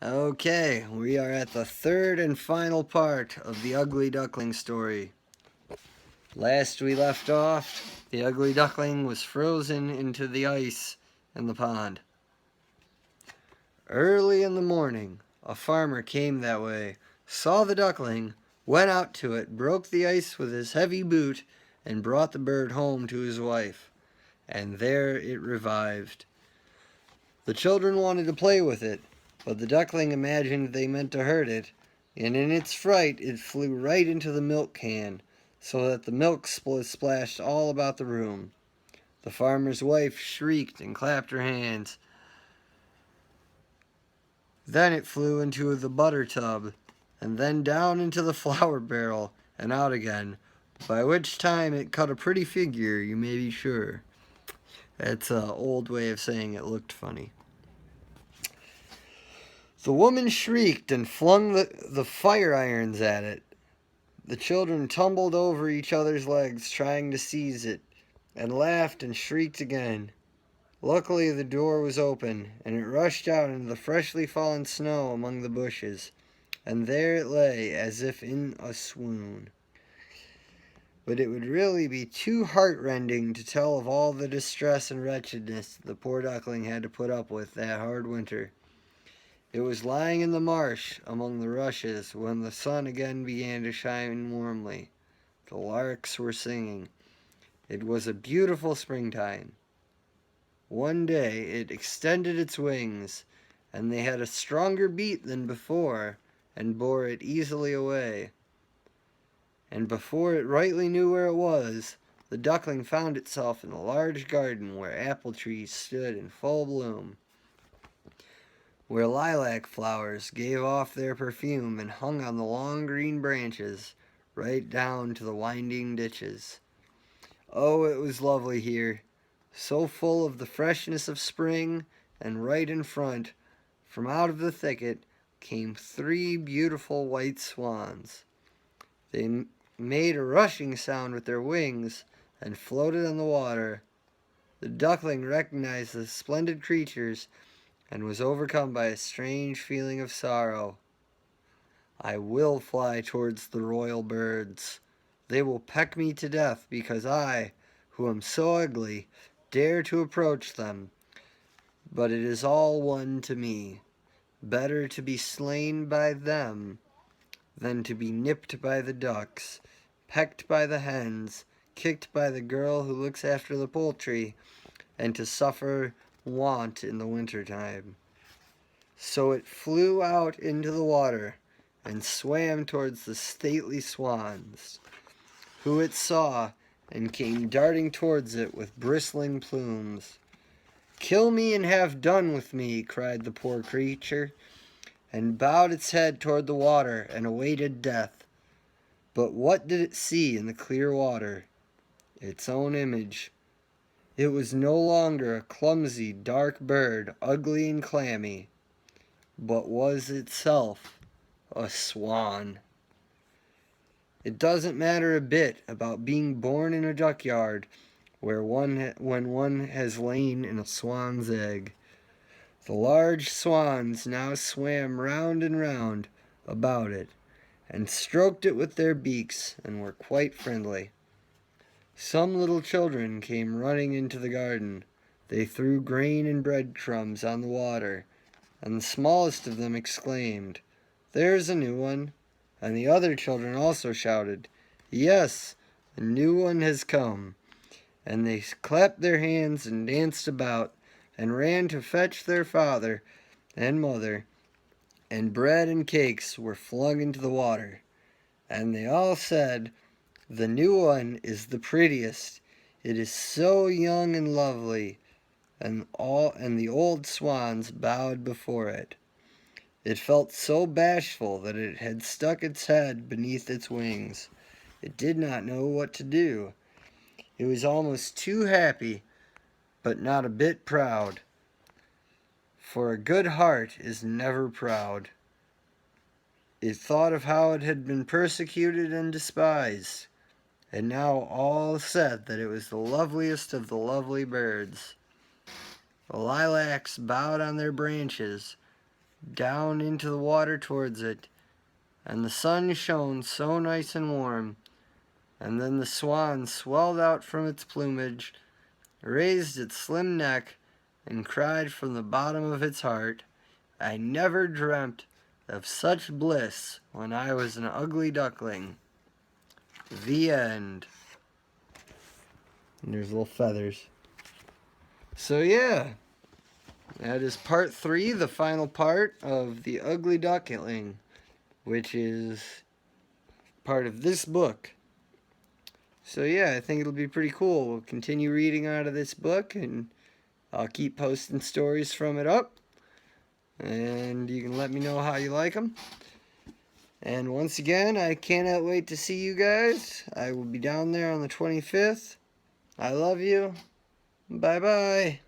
Okay, we are at the third and final part of the ugly duckling story. Last we left off, the ugly duckling was frozen into the ice in the pond. Early in the morning, a farmer came that way, saw the duckling, went out to it, broke the ice with his heavy boot, and brought the bird home to his wife. And there it revived. The children wanted to play with it, but the duckling imagined they meant to hurt it, and in its fright it flew right into the milk can, so that the milk splashed all about the room. The farmer's wife shrieked and clapped her hands. Then it flew into the butter tub, and then down into the flour barrel, and out again, by which time it cut a pretty figure, you may be sure. That's an old way of saying it looked funny. The woman shrieked and flung the fire irons at it. The children tumbled over each other's legs trying to seize it, and laughed and shrieked again. Luckily the door was open, and it rushed out into the freshly fallen snow among the bushes, and there it lay as if in a swoon. But it would really be too heartrending to tell of all the distress and wretchedness the poor duckling had to put up with that hard winter. It was lying in the marsh among the rushes when the sun again began to shine warmly. The larks were singing. It was a beautiful springtime. One day it extended its wings, and they had a stronger beat than before, and bore it easily away. And before it rightly knew where it was, the duckling found itself in a large garden where apple trees stood in full bloom, where lilac flowers gave off their perfume and hung on the long green branches right down to the winding ditches. Oh, it was lovely here, so full of the freshness of spring, and right in front, from out of the thicket, came 3 beautiful white swans. They made a rushing sound with their wings and floated on the water. The duckling recognized the splendid creatures and was overcome by a strange feeling of sorrow. I will fly towards the royal birds. They will peck me to death because I, who am so ugly, dare to approach them. But it is all one to me. Better to be slain by them than to be nipped by the ducks, pecked by the hens, kicked by the girl who looks after the poultry, and to suffer want in the winter time. So it flew out into the water and swam towards the stately swans, who it saw and came darting towards it with bristling plumes. "Kill me and have done with me," cried the poor creature, and bowed its head toward the water and awaited death. But what did it see in the clear water? Its own image. It was no longer a clumsy, dark bird, ugly and clammy, but was itself a swan. It doesn't matter a bit about being born in a duckyard when one has lain in a swan's egg. The large swans now swam round and round about it, and stroked it with their beaks, and were quite friendly. Some little children came running into the garden. They threw grain and breadcrumbs on the water, and the smallest of them exclaimed, "There's a new one!" And the other children also shouted, "Yes, a new one has come!" And they clapped their hands and danced about, and ran to fetch their father and mother, and bread and cakes were flung into the water. And they all said, "The new one is the prettiest. It is so young and lovely." And the old swans bowed before it. It felt so bashful that it had stuck its head beneath its wings. It did not know what to do. It was almost too happy, but not a bit proud. For a good heart is never proud. It thought of how it had been persecuted and despised, and now all said that it was the loveliest of the lovely birds. The lilacs bowed on their branches, down into the water towards it, and the sun shone so nice and warm. And then the swan swelled out from its plumage, raised its slim neck, and cried from the bottom of its heart, "I never dreamt of such bliss when I was an ugly duckling." The end. And there's little feathers. So yeah, that is part 3, the final part of The Ugly Duckling, which is part of this book. So yeah, I think it'll be pretty cool. We'll continue reading out of this book, and I'll keep posting stories from it up. And you can let me know how you like them. And once again, I cannot wait to see you guys. I will be down there on the 25th. I love you. Bye-bye.